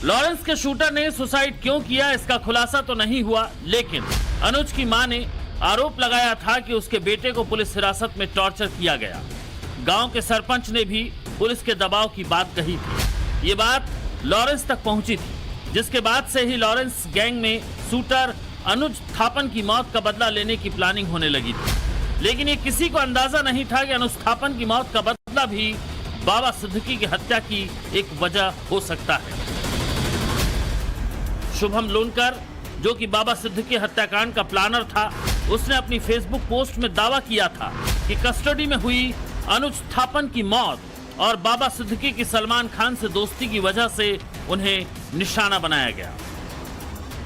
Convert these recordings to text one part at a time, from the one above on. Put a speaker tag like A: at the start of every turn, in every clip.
A: Lawrence के shooter ने suicide क्यों किया इसका खुलासा तो नहीं हुआ, लेकिन अनुज की मां ने आरोप लगाया था कि उसके बेटे को पुलिस हिरासत में टॉर्चर किया गया। गांव के सरपंच ने भी पुलिस के दबाव की बात कही थी। ये बात लॉरेंस तक पहुंची थी, जिसके बाद से ही लॉरेंस गैंग में शूटर अनुज थापन की मौत का बदला लेने की प्लानिंग होने लगी थी। लेकिन ये किसी को अंदाजा नहीं था कि अनुज थापन की मौत का बदला भी बाबा सिद्दीकी की हत्या की एक वजह हो सकता है। शुभम लोनकर, जो कि बाबा सिद्दीकी हत्याकांड का प्लानर था, उसने अपनी फेसबुक पोस्ट में दावा किया था कि कस्टडी में हुई अनुज थापन की मौत और बाबा सिद्दीकी की सलमान खान से दोस्ती की वजह से उन्हें निशाना बनाया गया।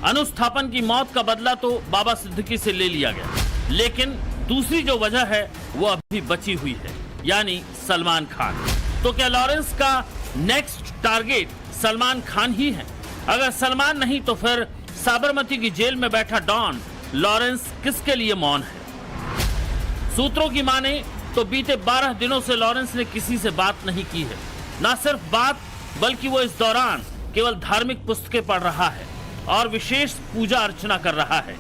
A: अनुज थापन की मौत का बदला तो बाबा सिद्दीकी से ले लिया गया, लेकिन दूसरी जो वजह है वो अभी बची हुई है, यानी सलमान खान। तो क्या लॉरेंस का नेक्स्ट टारगेट सलमान खान ही है? अगर सलमान नहीं तो फिर साबरमती की जेल में बैठा डॉन लॉरेंस किसके लिए मौन है? सूत्रों की माने तो बीते 12 दिनों से लॉरेंस ने किसी से बात नहीं की है। न सिर्फ बात, बल्कि वो इस दौरान केवल धार्मिक पुस्तकें पढ़ रहा है और विशेष पूजा अर्चना कर रहा है।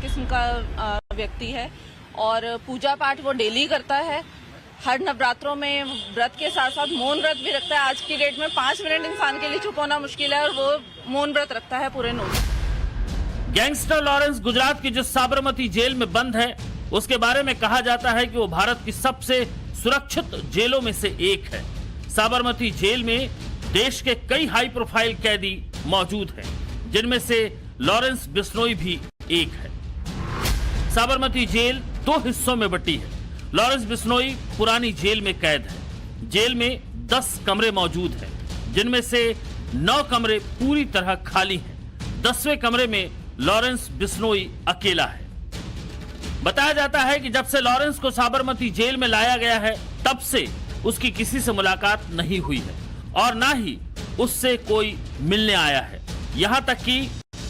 B: किस्म का व्यक्ति है और पूजा पाठ वो डेली करता है। हर नवरात्रों में व्रत के साथ साथ मौन व्रत भी रखता है। आज की डेट में 5 मिनट इंसान के लिए चुप होना मुश्किल है और वो मौन व्रत रखता है पूरे 9 दिन।
A: गैंगस्टर लॉरेंस गुजरात की जिस साबरमती जेल में बंद है, उसके बारे में कहा जाता है कि वो भारत की सबसे सुरक्षित जेलों में से एक है। साबरमती जेल में देश के कई हाई प्रोफाइल कैदी मौजूद हैं, जिनमें से लॉरेंस बिश्नोई भी एक है। साबरमती जेल 2 हिस्सों में बटी है। लॉरेंस बिश्नोई पुरानी जेल में कैद है। जेल में 10 कमरे मौजूद हैं, जिनमें से 9 कमरे पूरी तरह खाली हैं। 10वें कमरे में लॉरेंस बिश्नोई अकेला है। बताया जाता है कि जब से लॉरेंस को साबरमती जेल में लाया गया है, तब से उसकी किसी से मुलाकात नहीं हुई है और ना ही उससे कोई मिलने आया है। यहाँ तक कि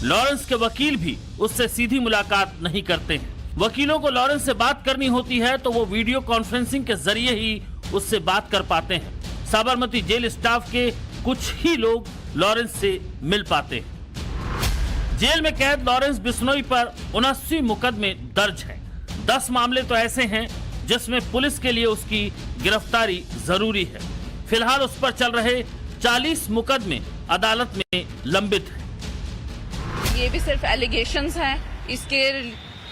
A: लॉरेंस के वकील भी उससे सीधी मुलाकात नहीं करते हैं। वकीलों को लॉरेंस से बात करनी होती है तो वो वीडियो कॉन्फ्रेंसिंग के जरिए ही उससे बात कर पाते हैं। साबरमती जेल स्टाफ के कुछ ही लोग लॉरेंस से मिल पाते हैं। जेल में कैद लॉरेंस बिश्नोई पर 79 मुकदमे दर्ज हैं। 10 मामले तो ऐसे हैं जिसमें पुलिस के लिए उसकी गिरफ्तारी जरूरी है। फिलहाल उस पर चल रहे 40 मुकदमे अदालत में लंबित हैं।
B: ये भी सिर्फ एलिगेशंस हैं, इसके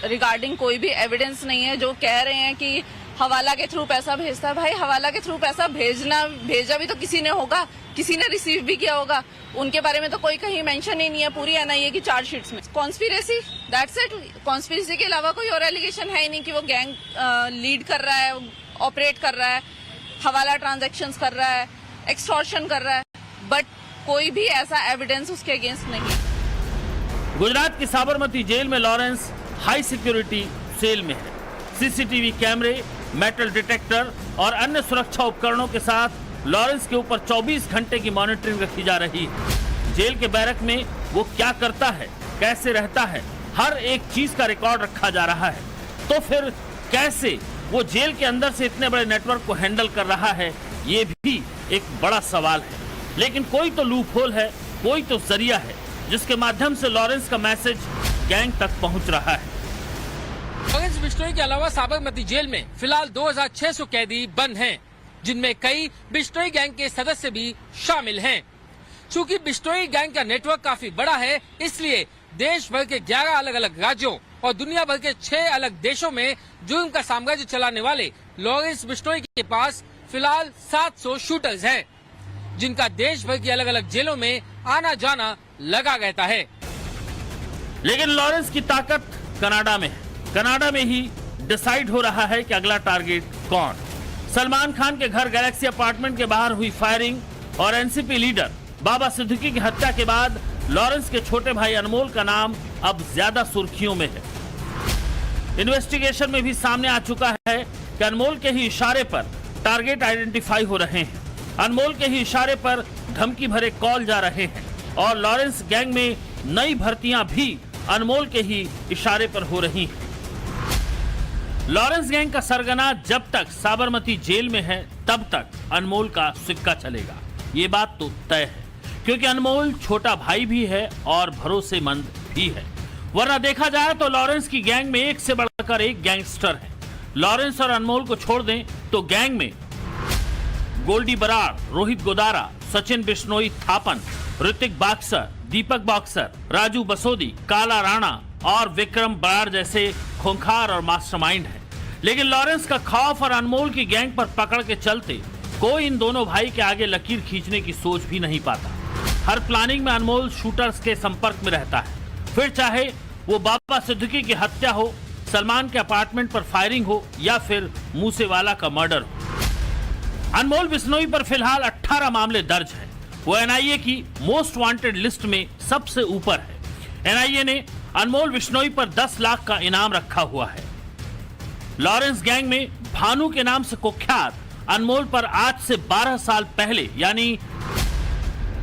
B: रिगार्डिंग कोई भी एविडेंस नहीं है। जो कह रहे हैं कि हवाला के थ्रू पैसा भेजता है, भाई हवाला के थ्रू पैसा भेजा भी तो किसी ने होगा, किसी ने रिसीव भी किया होगा। उनके बारे में तो कोई कहीं मेंशन ही नहीं है पूरी एनआईए की चार्जशीट्स में। Conspiracy, that's it. कॉन्स्पिरेसी के अलावा कोई और एलिगेशन है ही नहीं कि वो गैंग लीड कर रहा है, ऑपरेट कर रहा है, हवाला ट्रांजैक्शंस कर रहा है, एक्सटॉर्शन कर रहा है, बट कोई भी ऐसा एविडेंस उसके अगेंस्ट नहीं।
A: गुजरात की साबरमती जेल में लॉरेंस हाई सिक्योरिटी सेल में है। सीसीटीवी कैमरे, मेटल डिटेक्टर और अन्य सुरक्षा उपकरणों के साथ लॉरेंस के ऊपर 24 घंटे की मॉनिटरिंग रखी जा रही है। जेल के बैरक में वो क्या करता है, कैसे रहता है, हर एक चीज का रिकॉर्ड रखा जा रहा है। तो फिर कैसे वो जेल के अंदर से इतने बड़े नेटवर्क को हैंडल कर रहा है, ये भी एक बड़ा सवाल है। लेकिन कोई तो लूप होल है, कोई तो जरिया है जिसके माध्यम से लॉरेंस का मैसेज गैंग तक पहुंच रहा है।
C: लॉरेंस बिश्नोई के अलावा साबरमती जेल में फिलहाल 2600 कैदी बंद हैं, जिनमें कई बिश्नोई गैंग के सदस्य भी शामिल हैं। चूंकि बिश्नोई गैंग का नेटवर्क काफी बड़ा है, इसलिए देश भर के 11 अलग अलग राज्यों और दुनिया भर के 6 अलग देशों में जुर्म का साम्राज्य चलाने वाले लॉरेंस बिश्नोई के पास फिलहाल 700 शूटर्स हैं, जिनका देश भर की अलग अलग जेलों में आना जाना लगा रहता है।
A: लेकिन लॉरेंस की ताकत कनाडा में है। कनाडा में ही डिसाइड हो रहा है कि अगला टारगेट कौन। सलमान खान के घर गैलेक्सी अपार्टमेंट के बाहर हुई फायरिंग और एनसीपी लीडर बाबा सिद्दीकी की हत्या के बाद लॉरेंस के छोटे भाई अनमोल का नाम अब ज्यादा सुर्खियों में है। इन्वेस्टिगेशन में भी सामने आ चुका है कि अनमोल के ही इशारे पर टारगेट आइडेंटिफाई हो रहे हैं। अनमोल के ही इशारे पर धमकी भरे कॉल जा रहे हैं और लॉरेंस गैंग में नई भर्तियां भी अनमोल के ही इशारे पर हो रही हैं। लॉरेंस गैंग का सरगना जब तक साबरमती जेल में है, तब तक अनमोल का सिक्का चलेगा, ये बात तो तय है। क्योंकि अनमोल छोटा भाई भी है और भरोसेमंद भी है। वरना देखा जाए तो लॉरेंस की गैंग में एक से बढ़कर एक गैंगस्टर है। लॉरेंस और अनमोल को छोड़ दें तो गैंग में गोल्डी बराड़, रोहित गोदारा, सचिन बिश्नोई थापन, ऋतिक बॉक्सर, दीपक बॉक्सर, राजू बसोदी, काला राणा और विक्रम बराड़ जैसे खूंखार और मास्टरमाइंड है। लेकिन लॉरेंस का खौफ और अनमोल की गैंग पर पकड़ के चलते कोई इन दोनों भाई के आगे लकीर खींचने की सोच भी नहीं पाता। हर प्लानिंग में अनमोल शूटर्स के संपर्क में रहता है, फिर चाहे वो बाबा सिद्दीकी की हत्या हो, सलमान के अपार्टमेंट पर फायरिंग हो या फिर मूसेवाला का मर्डर हो। अनमोल बिश्नोई पर फिलहाल 18 मामले दर्ज हैं। वो एनआईए की मोस्ट वांटेड लिस्ट में सबसे ऊपर है। एनआईए ने अनमोल बिश्नोई पर 10 लाख का इनाम रखा हुआ है। लॉरेंस गैंग में भानु के नाम से कुख्यात अनमोल पर आज से 12 साल पहले यानी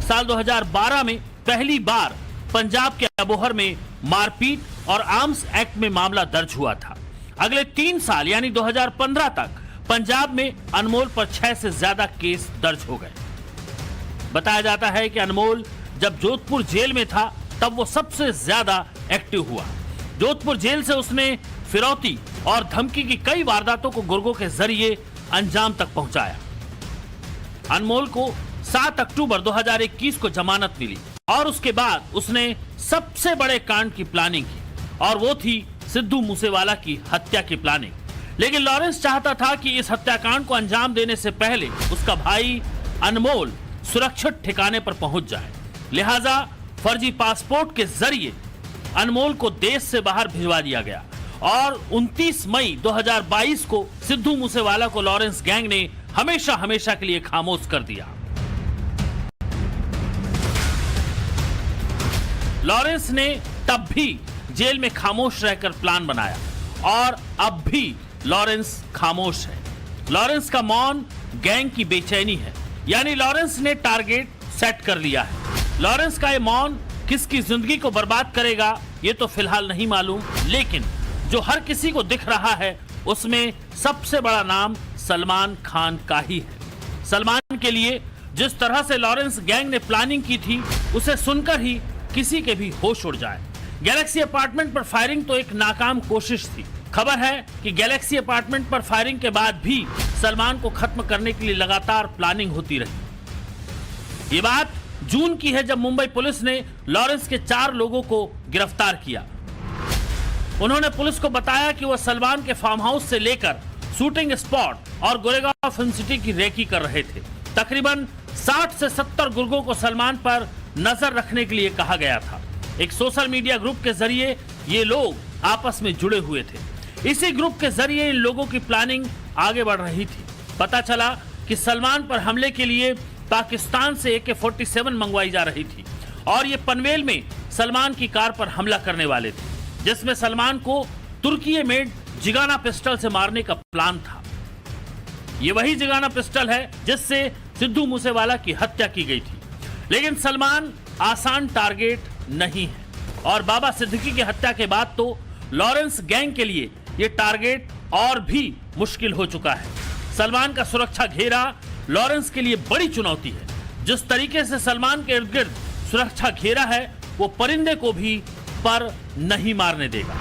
A: साल 2012 में पहली बार पंजाब के अबोहर में मारपीट और आर्म्स एक्ट में मामला दर्ज हुआ था। अगले 3 साल यानी 2015 तक पंजाब में अनमोल पर 6 से ज्यादा केस दर्ज हो गए। बताया जाता है कि अनमोल जब जोधपुर जेल में था तब वो सबसे ज्यादा एक्टिव हुआ। जोधपुर जेल से उसने फिरौती और धमकी की कई वारदातों को गुर्गों के जरिए अंजाम तक पहुंचाया। अनमोल को 7 अक्टूबर 2021 को जमानत मिली और उसके बाद उसने सबसे बड़े कांड की प्लानिंग की और वो थी सिद्धू मूसेवाला की हत्या की प्लानिंग। लेकिन लॉरेंस चाहता था कि इस हत्याकांड को अंजाम देने से पहले उसका भाई अनमोल सुरक्षित ठिकाने पर पहुंच जाए। लिहाजा फर्जी पासपोर्ट के जरिए अनमोल को देश से बाहर भिजवा दिया गया और 29 मई 2022 को सिद्धू मूसेवाला को लॉरेंस गैंग ने हमेशा हमेशा के लिए खामोश कर दिया। लॉरेंस ने तब भी जेल में खामोश रहकर प्लान बनाया और अब भी लॉरेंस खामोश है। लॉरेंस का मौन गैंग की बेचैनी है, यानी लॉरेंस ने टारगेट सेट कर लिया है। लॉरेंस का ये मौन किसकी जिंदगी को बर्बाद करेगा ये तो फिलहाल नहीं मालूम, लेकिन जो हर किसी को दिख रहा है उसमें सबसे बड़ा नाम सलमान खान का ही है। सलमान के लिए जिस तरह से लॉरेंस गैंग ने प्लानिंग की थी उसे सुनकर ही किसी के भी होश उड़ जाए। गैलेक्सी अपार्टमेंट पर फायरिंग तो एक नाकाम कोशिश थी। खबर है कि गैलेक्सी अपार्टमेंट पर फायरिंग के बाद भी सलमान को खत्म करने के लिए लगातार प्लानिंग होती रही। ये बात जून की है जब मुंबई पुलिस ने लॉरेंस के 4 लोगों को गिरफ्तार किया। उन्होंने पुलिस को बताया कि वह सलमान के फार्म हाउस से लेकर शूटिंग स्पॉट और गोरेगांव फिल्म सिटी की रेकी कर रहे थे। तकरीबन 60 से 70 गुर्गों को सलमान पर नजर रखने के लिए कहा गया था। एक सोशल मीडिया ग्रुप के जरिए ये लोग आपस में जुड़े हुए थे। इसी ग्रुप के जरिए इन लोगों की प्लानिंग आगे बढ़ रही थी। पता चला कि सलमान पर हमले के लिए पाकिस्तान से AK-47 मंगवाई जा रही थी और ये पनवेल में सलमान की कार पर हमला करने वाले थे, जिसमें सलमान को तुर्की मेड जिगाना पिस्टल से मारने का प्लान था। ये वही जिगाना पिस्टल है जिससे सिद्धू मूसेवाला की हत्या की गई थी। लेकिन सलमान आसान टारगेट नहीं है और बाबा सिद्दीकी की हत्या के बाद तो लॉरेंस गैंग के लिए ये टारगेट और भी मुश्किल हो चुका है। सलमान का सुरक्षा घेरा लॉरेंस के लिए बड़ी चुनौती है। जिस तरीके से सलमान के इर्द गिर्द सुरक्षा घेरा है वो परिंदे को भी पर नहीं मारने देगा।